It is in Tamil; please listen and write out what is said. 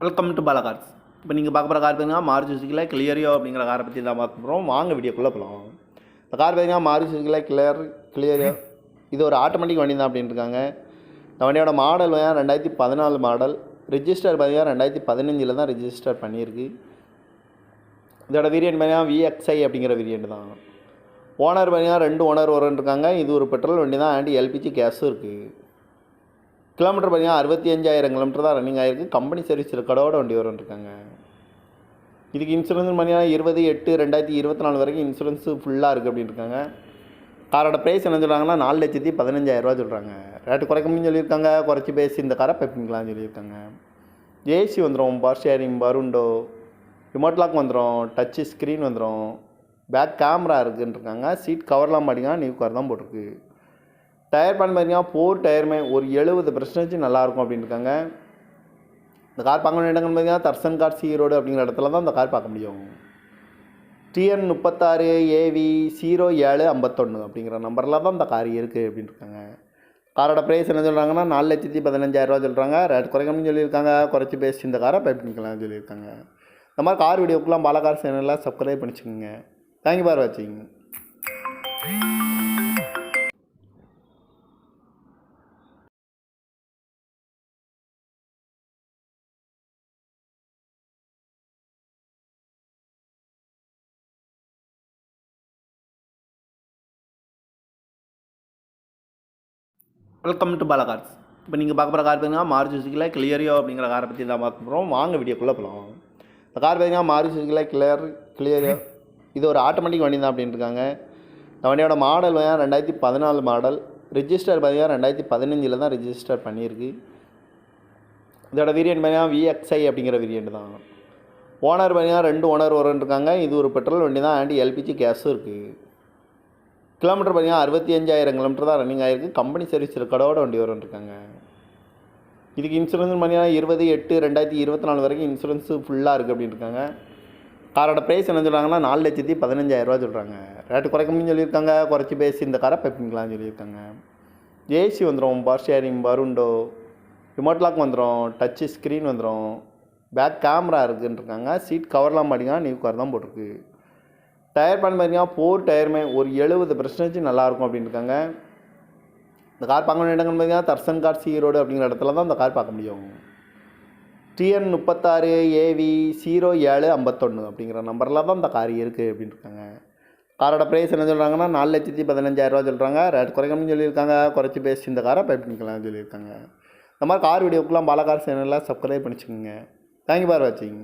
Welcome to Bala cars. இப்போ நீங்கள் பார்க்க போகிற கார் பார்த்தீங்கன்னா மாருதி சுசுக்கியில் கிளியரியோ அப்படிங்கிற காரை பற்றி தான் பார்க்க போகிறோம். வாங்க வீடியோக்குள்ளே போகலாம். இந்த கார் பார்த்தீங்கன்னா மாருதி சுசுக்கியில் கிளியரியோ இது ஒரு ஆட்டோமேட்டிக் வண்டி தான் அப்படின்னு இருக்காங்க. இந்த வண்டியோட மாடல் 2014 மாடல். ரிஜிஸ்டர் பார்த்தீங்கன்னா 2015 தான் ரிஜிஸ்டர் பண்ணியிருக்கு. இதோட வேரியன்ட் பார்த்தீங்கன்னா VXI அப்படிங்கிற வேரியன்ட் தான். ஓனர் பார்த்தீங்கன்னா 2 ஓனர் இருக்காங்க. இது ஒரு பெட்ரோல் வண்டி தான். அண்ட் LPG கேஸும் இருக்குது. கிலோமீட்டர் பார்த்தீங்கன்னா 65,000 கிலோமீட்டர் தான் ரன்னிங் ஆகிருக்கு. கம்பெனி சர்வீஸ் ரெக்கார்டோட வண்டி இருக்காங்க. இதுக்கு இன்சூரன்ஸ் பார்த்தீங்கன்னா 20/8/2024 வரைக்கும் இன்சூரன்ஸு ஃபுல்லாக இருக்குது அப்படின்னு இருக்காங்க. காரோட ப்ரைஸ் என்ன சொல்கிறாங்கன்னா 4,15,000 சொல்கிறாங்க. ரேட்டு குறைக்கணும்னு சொல்லியிருக்காங்க. குறைச்சி பேசி இந்த காரை பைப்பிங்களான்னு சொல்லியிருக்காங்க. ஏசி வந்துடும், பவர் ஷேரிங், பருண்டோ, ரிமோட் லாக் வந்துடும், டச்சு ஸ்க்ரீன் வந்துடும், பேக் கேமரா இருக்குன்னு இருக்காங்க. சீட் கவர்லாம் பார்த்தீங்கன்னா நியூ கார் தான் போட்டிருக்கு. டயர் பண்ண பார்த்தீங்கன்னா 4 டயருமே ஒரு 70% நல்லாயிருக்கும் அப்படின்னு இருக்காங்க. இந்த கார் பார்க்க வேண்டிய இடங்கள் பார்த்தீங்கன்னா தர்சன் கார்ஸ் ஈரோடு அப்படிங்கிற இடத்துல தான் இந்த கார் பார்க்க முடியும். TN 36 AV 0751 அப்படிங்கிற நம்பரில் தான் இந்த கார் இருக்குது அப்படின்னு இருக்காங்க. காரோட ப்ரைஸ் என்ன சொல்கிறாங்கன்னா 4,15,000 சொல்கிறாங்க. ரேட் குறைக்கணும்னு சொல்லியிருக்காங்க. குறைச்சி பேசி இந்த காரை பை பண்ணிக்கலாம்னு சொல்லியிருக்காங்க. இந்த மாதிரி கார் வீடியோக்கெலாம் பாலா கார் சேனலில் சப்ஸ்கிரைப் பண்ணிச்சுக்கோங்க. தேங்க்யூ ஃபார் வாட்சிங். Welcome to Bala cars. இப்போ நீங்கள் பார்க்க போகிற கார் பார்த்தீங்கன்னா மாருதி சுசுக்கியில் கிளியரியோ அப்படிங்கிற காரை பற்றி தான் பார்க்க போகிறோம். வாங்க வீடியோக்குள்ளே போகலாம். இந்த கார் பார்த்தீங்கன்னா மாருதி சுசுக்கியில் கிளியரியோ இது ஒரு ஆட்டோமேட்டிக் வண்டி தான் அப்படின்னு இருக்காங்க. இந்த வண்டியோட மாடல் 2014 மாடல். ரிஜிஸ்டர் பார்த்தீங்கன்னா 2015 தான் ரிஜிஸ்டர் பண்ணியிருக்கு. இதோட வேரியன்ட் பார்த்தீங்கன்னா VXI அப்படிங்கிற வேரியன்ட் தான். ஓனர் பார்த்தீங்கன்னா 2 ஓனர் இருக்காங்க. இது ஒரு பெட்ரோல் வண்டி தான். அண்ட் LPG கேஸும் இருக்குது. கிலோமீட்டர் பார்த்தீங்கன்னா 65,000 கிலோமீட்டர் தான் ரன்னிங் ஆகிருக்கு. கம்பெனி சர்வீஸ் ரெக்கார்டோட வண்டி இருக்காங்க. இதுக்கு இன்சூரன்ஸ் பார்த்தீங்கன்னா 20/8/2024 வரைக்கும் இன்சூரன்ஸு ஃபுல்லாக இருக்குது அப்படின்னு இருக்காங்க. காரோட ப்ரைஸ் என்ன சொல்கிறாங்கன்னா 4,15,000 சொல்கிறாங்க. ரேட்டு குறைக்கணும்னு சொல்லியிருக்காங்க. குறைச்சி பேசி இந்த காரை பைப்பிங்களான்னு சொல்லியிருக்காங்க. ஏசி வந்துடும், பவர் ஷேரிங், பருண்டோ, ரிமோட் லாக் வந்துடும், டச்சு ஸ்க்ரீன் வந்துடும், பேக் கேமரா இருக்குன்னு இருக்காங்க. சீட் கவர்லாம் பார்த்தீங்கன்னா நியூ கார் தான் போட்டிருக்கு. டயர் பண்ண பார்த்தீங்கன்னா 4 டயருமே ஒரு 70% நல்லாயிருக்கும் அப்படின்னு இருக்காங்க. இந்த கார் பார்க்க வேண்டிய இடங்கள் பார்த்தீங்கன்னா தர்சன் கார்ஸ் ஈரோடு அப்படிங்கிற இடத்துல தான் இந்த கார் பார்க்க முடியும். TN 36 AV 0751 அப்படிங்கிற நம்பரில் தான் இந்த கார் இருக்குது அப்படின்னு இருக்காங்க. காரோட ப்ரைஸ் என்ன சொல்கிறாங்கன்னா 4,15,000 சொல்கிறாங்க. ரேட் குறைக்கணும்னு சொல்லியிருக்காங்க. குறைச்சி பேசி இந்த காரை பை பண்ணிக்கலாம்னு சொல்லியிருக்காங்க. இந்த மாதிரி கார் வீடியோக்கெலாம் பாலா கார் சேனலில் சப்ஸ்கிரைப் பண்ணிச்சுக்கோங்க. தேங்க்யூ ஃபார் வாட்சிங்.